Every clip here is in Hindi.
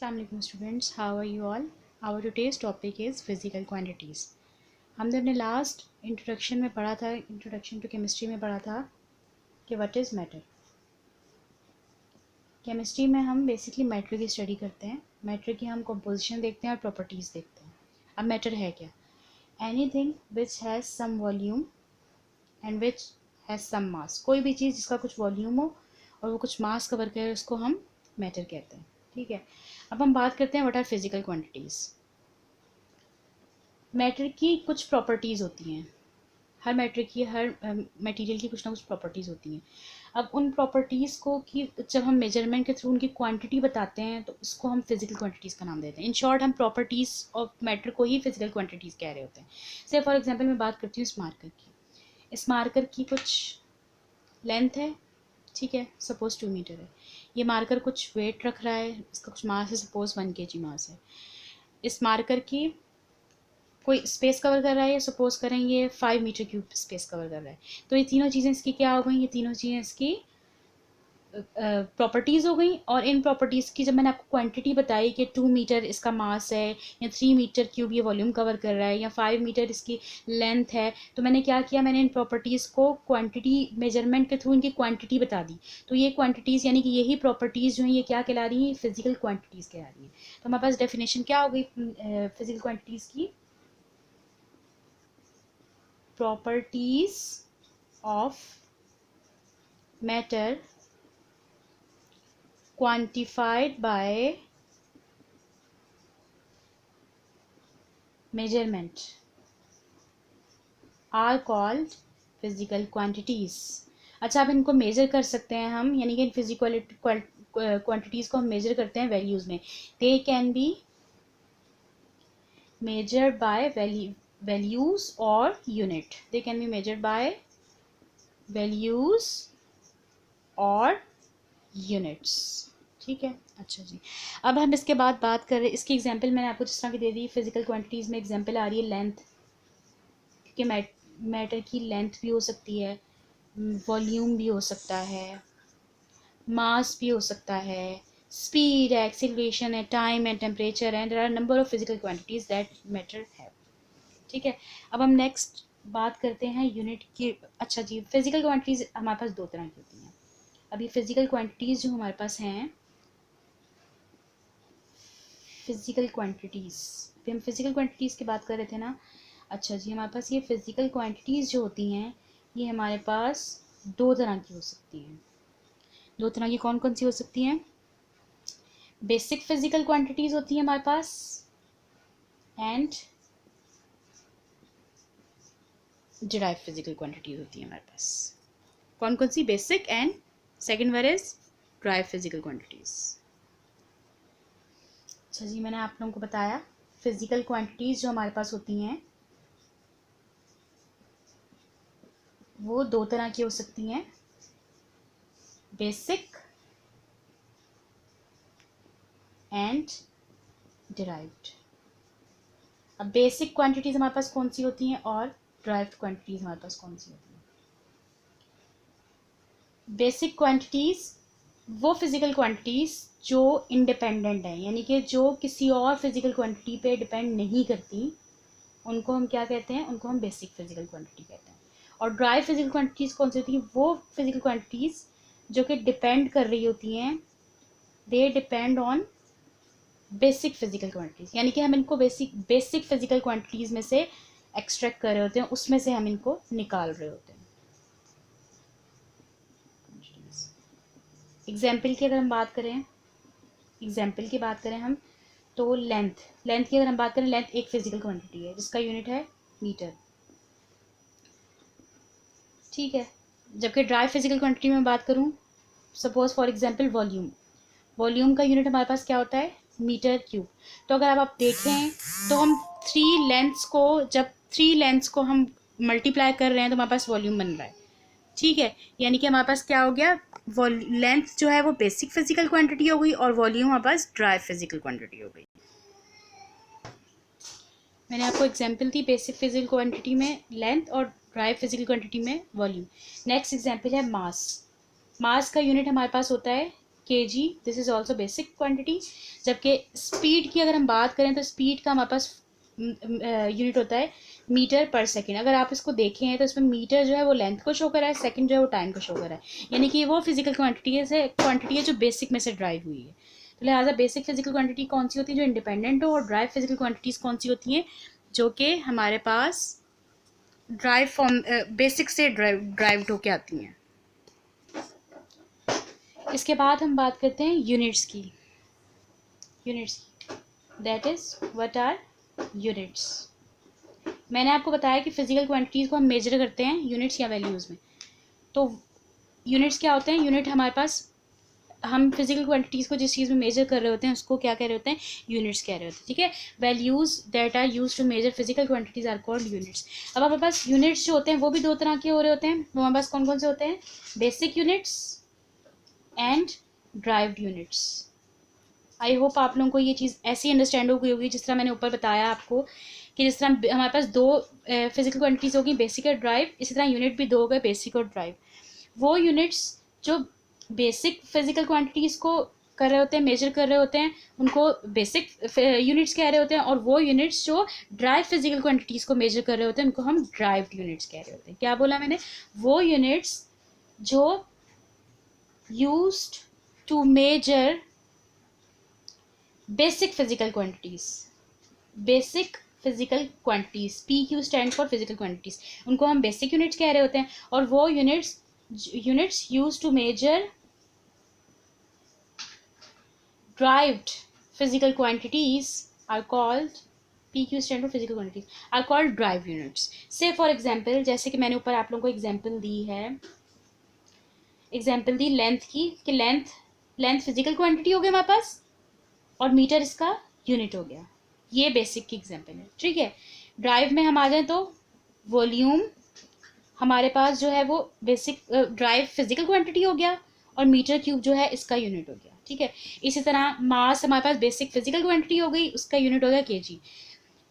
Assalamualaikum students, how are you all? Our today's topic is physical quantities. हमने अपने लास्ट इंट्रोडक्शन में पढ़ा था, इंट्रोडक्शन टू केमिस्ट्री में पढ़ा था कि व्हाट इज़ मैटर. केमिस्ट्री में हम बेसिकली मैटर की स्टडी करते हैं. मैटर की हम कंपोजिशन देखते हैं और प्रॉपर्टीज़ देखते हैं. अब मैटर है क्या? Anything which has some volume and which has some mass. कोई भी चीज़ जिसका कुछ वॉल्यूम हो और वो कुछ मास कवर करे उसको हम मैटर कहते हैं. ठीक है. अब हम बात करते हैं what are physical quantities. Matter की कुछ प्रॉपर्टीज़ होती हैं. हर मैटर की, हर मटेरियल की कुछ ना कुछ प्रॉपर्टीज़ होती हैं. अब उन प्रॉपर्टीज़ को कि जब हम मेजरमेंट के थ्रू उनकी क्वांटिटी बताते हैं तो उसको हम फिजिकल क्वांटिटीज़ का नाम देते हैं. इन शॉर्ट हम प्रॉपर्टीज़ ऑफ मैटर को ही फिजिकल क्वांटिटीज़ कह रहे होते हैं. से फॉर एग्जांपल मैं बात करती हूँ इस मार्कर की. इस मार्कर की कुछ लेंथ है, ठीक है, सपोज़ 2 मीटर है. ये मार्कर कुछ वेट रख रहा है, इसका कुछ मास है, सपोज़ 1 kg मास है. इस मार्कर की कोई स्पेस कवर कर रहा है, सपोज़ करें ये 5 मीटर क्यूब स्पेस कवर कर रहा है. तो ये तीनों चीज़ें इसकी क्या हो गई? ये तीनों चीज़ें इसकी प्रॉपर्टीज़ हो गई. और इन प्रॉपर्टीज़ की जब मैंने आपको क्वांटिटी बताई कि 2 मीटर इसका मास है, या 3 मीटर क्यूब ये वॉल्यूम कवर कर रहा है, या 5 मीटर इसकी लेंथ है, तो मैंने क्या किया? मैंने इन प्रॉपर्टीज़ को क्वांटिटी मेजरमेंट के थ्रू इनकी क्वांटिटी बता दी. तो ये क्वांटिटीज़ यानी कि यही प्रॉपर्टीज़ जो हैं ये क्या कहला रही हैं? फिजिकल क्वांटिटीज़ कहला रही हैं. तो हमारे पास डेफिनेशन क्या हो गई फिजिकल क्वांटिटीज़ की? Properties of matter quantified by measurement are called physical quantities. अच्छा, अब इनको मेज़र कर सकते हैं हम, यानी कि इन फिजिकल क्वांटिटीज़ को हम मेज़र करते हैं वैल्यूज़ में. They can be measured by values or unit. They can be measured by values or units. ठीक है. अच्छा जी, अब हम इसके बाद बात कर रहे हैं. इसकी एग्जांपल मैंने आपको जिस तरह की दे दी, फिजिकल क्वांटिटीज़ में एग्जांपल आ रही है लेंथ, क्योंकि मैटर की लेंथ भी हो सकती है, वॉल्यूम भी हो सकता है, मास भी हो सकता है, स्पीड है, एक्सीलरेशन है, टाइम है, टेम्परेचर है. There are number of physical quantities that matter है. ठीक है. अब हम नेक्स्ट बात करते हैं यूनिट की. अच्छा जी, फिजिकल क्वांटिटीज़ हमारे पास दो तरह की होती हैं. अभी फिजिकल क्वांटिटीज़ जो हमारे पास हैं, फिजिकल क्वांटिटीज़, अभी हम फिजिकल क्वांटिटीज़ की बात कर रहे थे ना. अच्छा जी, हमारे पास ये फिजिकल क्वांटिटीज़ जो होती हैं ये हमारे पास दो तरह की हो सकती हैं. दो तरह की कौन कौन सी हो सकती हैं? बेसिक फिजिकल क्वांटिटीज़ होती हैं हमारे पास, एंड डिराइव फिजिकल क्वांटिटीज़ होती हैं हमारे पास. कौन कौन सी? Basic and second were is derive physical quantities. अच्छा जी, मैंने आप लोगों को बताया फिजिकल क्वांटिटीज़ जो हमारे पास होती हैं वो दो तरह की हो सकती हैं, बेसिक एंड डिराइव्ड. अब बेसिक क्वांटिटीज़ हमारे पास कौन सी होती हैं और डिराइव्ड क्वांटिटीज़ हमारे पास कौन सी होती हैं? बेसिक क्वांटिटीज़ वो फिजिकल क्वांटिटीज़ जो इंडिपेंडेंट है, यानी कि जो किसी और फिजिकल क्वांटिटी पे डिपेंड नहीं करती, उनको हम क्या कहते हैं? उनको हम बेसिक फिजिकल क्वांटिटी कहते हैं. और ड्राइव फिजिकल क्वांटिटीज़ कौन सी होती हैं? वो फिजिकल क्वांटिटीज़ जो कि डिपेंड कर रही होती हैं, they depend on basic physical quantities, यानी कि हम इनको बेसिक फिजिकल क्वांटिटीज़ में से एक्सट्रैक्ट कर रहे होते हैं, उसमें से हम इनको निकाल रहे होते हैं. एग्जाम्पल की अगर हम बात करें हम, तो लेंथ की अगर हम बात करें, लेंथ एक फिजिकल क्वांटिटी है जिसका यूनिट है मीटर. ठीक है. जबकि ड्राइव फिजिकल क्वांटिटी में बात करूं, सपोज फॉर एग्जांपल वॉल्यूम का यूनिट हमारे पास क्या होता है? Metre cube. तो अगर आप देखें तो हम थ्री लेंथ्स को हम मल्टीप्लाई कर रहे हैं तो हमारे पास वॉल्यूम बन रहा है. ठीक है. यानी कि हमारे पास क्या हो गया? लेंथ जो है वो बेसिक फिजिकल क्वांटिटी हो गई और वॉल्यूम हमारे पास ड्राइव फिजिकल क्वांटिटी हो गई. मैंने आपको example the basic physical quantity में लेंथ और ड्राइव फिजिकल क्वांटिटी में वॉल्यूम. नेक्स्ट एग्जांपल है मास. मास का यूनिट हमारे पास होता है kg, this is also basic quantity. जबकि स्पीड की अगर हम बात करें तो स्पीड का हमारे पास यूनिट होता है मीटर पर सेकेंड। अगर आप इसको देखें तो इसमें मीटर जो है वो लेंथ को शो कर रहा है, सेकेंड जो है वो टाइम को शो कर रहा है, यानी कि वो फिजिकल क्वांटिटी है जो बेसिक में से ड्राइव हुई है। तो लिहाजा बेसिक फिजिकल क्वांटिटी कौन सी होती है, जो इंडिपेंडेंट हो, और ड्राइव फिजिकल क्वांटिटीज़ कौन सी होती हैं, जो कि हमारे पास ड्राइव फॉर्म बेसिक से ड्राइव्ड होके आती हैं। इसके बाद हम बात करते हैं यूनिट्स की। That is what are units. मैंने आपको बताया कि फिजिकल क्वांटिटीज़ को हम मेजर करते हैं यूनिट्स या वैल्यूज़ में। तो यूनिट्स क्या होते हैं, यूनिट हमारे पास, हम फिजिकल क्वांटिटीज़ को जिस चीज़ में मेजर कर रहे होते हैं उसको क्या कह रहे होते हैं, यूनिट्स कह रहे होते हैं। ठीक है, values that are used to measure physical quantities are called units. अब हमारे पास यूनिट्स जो होते हैं वो भी दो तरह के हो रहे होते हैं। वो हमारे पास कौन कौन से होते हैं, basic units and derived units. I hope आप लोगों को ये चीज़ ऐसी अंडरस्टैंड हो गई होगी जिस तरह मैंने ऊपर बताया आपको कि जिस तरह हमारे पास दो फिजिकल क्वांटिटीज़ होगी, बेसिक और ड्राइव, इसी तरह यूनिट भी दो हो गए, बेसिक और ड्राइव। वो यूनिट्स जो बेसिक फिजिकल क्वांटिटीज़ को कर रहे होते हैं, मेजर कर रहे होते हैं, उनको बेसिक यूनिट्स कह रहे होते हैं, और वो यूनिट्स जो ड्राइव फिजिकल क्वांटिटीज़ को मेजर कर रहे होते हैं उनको हम ड्राइव्ड यूनिट्स कह रहे होते हैं। क्या बोला मैंने, वो यूनिट्स जो used to measure basic physical quantities, basic physical quantities, PQ stand for physical quantities, उनको हम बेसिक यूनिट्स कह रहे होते हैं। और वो units use to measure derived physical quantities are called, PQ stand for physical quantities are called derive units. Say for example, जैसे कि मैंने ऊपर आप लोगों को एग्जाम्पल दी है, एग्जाम्पल दी लेंथ की, कि लेंथ फिजिकल क्वांटिटी हो गई हमारे पास और मीटर इसका यूनिट हो गया। ये बेसिक की एग्जांपल है। ठीक है, ड्राइव में हम आ जाएं तो वॉल्यूम हमारे पास जो है वो बेसिक ड्राइव फिजिकल क्वांटिटी हो गया, और मीटर क्यूब जो है इसका यूनिट हो गया। ठीक है, इसी तरह मास हमारे पास बेसिक फिजिकल क्वांटिटी हो गई, उसका यूनिट हो गया kg।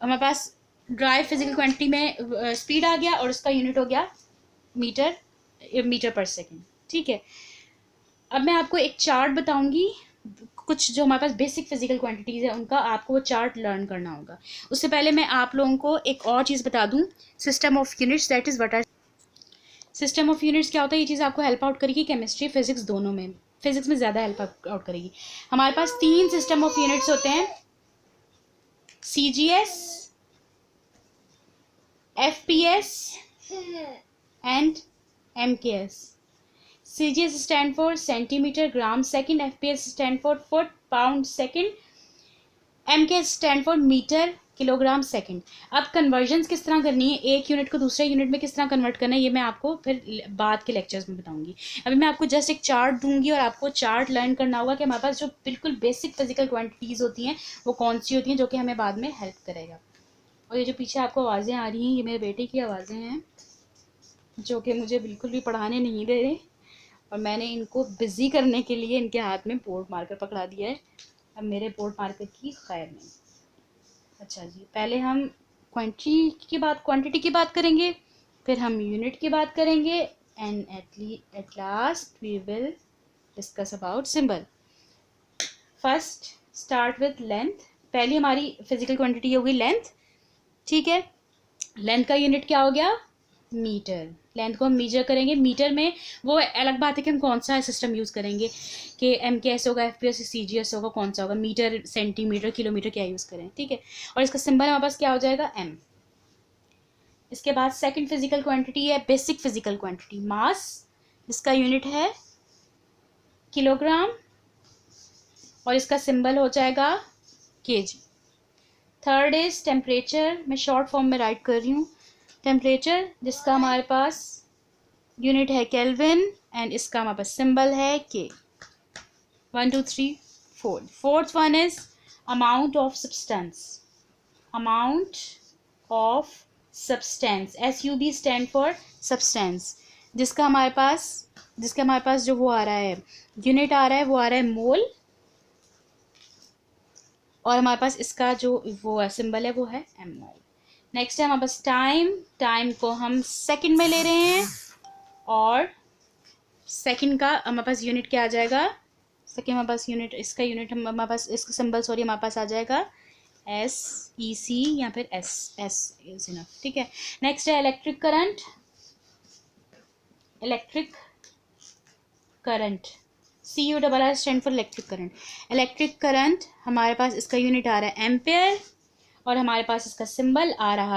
हमारे पास ड्राइव फिजिकल क्वांटिटी में स्पीड आ गया और उसका यूनिट हो गया मीटर पर सेकेंड। ठीक है, अब मैं आपको एक चार्ट बताऊंगी, कुछ जो हमारे पास बेसिक फिजिकल क्वांटिटीज़ है उनका आपको वो चार्ट लर्न करना होगा। उससे पहले मैं आप लोगों को एक और चीज़ बता दूं, system of units, that is what are system of units क्या होता है। ये चीज़ आपको हेल्प आउट करेगी केमिस्ट्री फिजिक्स दोनों में, फिजिक्स में ज़्यादा हेल्प आउट करेगी। हमारे पास 3 सिस्टम ऑफ यूनिट्स होते हैं, CGS, FPS and MKS। CGS stand for centimeter gram second, FPS stand for foot pound second, MKS stand for metre kilogram second. अब कन्वर्जन्स किस तरह करनी है, एक यूनिट को दूसरे यूनिट में किस तरह कन्वर्ट करना है, ये मैं आपको फिर बाद के लेक्चर्स में बताऊंगी। अभी मैं आपको जस्ट एक चार्ट दूंगी और आपको चार्ट लर्न करना होगा कि हमारे पास जो बिल्कुल बेसिक फिजिकल क्वांटिटीज़ होती हैं वो कौन सी होती हैं, जो कि हमें बाद में हेल्प करेगा। और ये जो पीछे आपको आवाज़ें आ रही हैं ये मेरे बेटे की आवाज़ें हैं, जो कि मुझे बिल्कुल भी पढ़ाने नहीं दे रहे, और मैंने इनको बिज़ी करने के लिए इनके हाथ में बोर्ड मार्कर पकड़ा दिया है। अब मेरे बोर्ड मार्कर की खैर नहीं। अच्छा जी, पहले हम क्वांटिटी की बात करेंगे, फिर हम यूनिट की बात करेंगे, and at last we will discuss about symbol. First start with length. पहली हमारी फिजिकल क्वांटिटी होगी लेंथ। ठीक है, लेंथ का यूनिट क्या हो गया, मीटर। लेंथ को हम मीजर करेंगे मीटर में, वो अलग बात है कि हम कौन सा सिस्टम यूज़ करेंगे, कि MKS होगा, FPS, CGS होगा, कौन सा होगा, मीटर, सेंटीमीटर, किलोमीटर, क्या यूज़ करें। ठीक है, और इसका सिंबल हमारे पास क्या हो जाएगा, M। इसके बाद सेकंड फिजिकल क्वांटिटी है बेसिक फिजिकल क्वांटिटी, मास, इसका यूनिट है किलोग्राम, और इसका सिंबल हो जाएगा kg। थर्ड इज टेम्परेचर, मैं शॉर्ट फॉर्म में राइट कर रही हूँ, टेम्परेचर, जिसका हमारे पास यूनिट है केल्विन, एंड इसका हमारे पास सिंबल है K। 1 2 3 4। Fourth one is amount of substance, amount of substance, SUB stand for substance, जिसका हमारे पास जो वो आ रहा है, यूनिट आ रहा है, वो आ रहा है मोल, और हमारे पास इसका जो वो है सिंबल है वो है mol। नेक्स्ट है हमारे पास टाइम को हम सेकंड में ले रहे हैं, और सेकंड का हमारे पास यूनिट क्या आ जाएगा, सके हमारे पास यूनिट, इसका यूनिट हमारे पास, इसका सिंबल सॉरी हमारे पास आ जाएगा SEC या फिर S इज इनफ। ठीक है, नेक्स्ट है electric current. Electric current CURR stand for electric current. Electric current हमारे पास इसका यूनिट आ रहा है एम्पेयर और हमारे पास इसका सिंबल आ रहा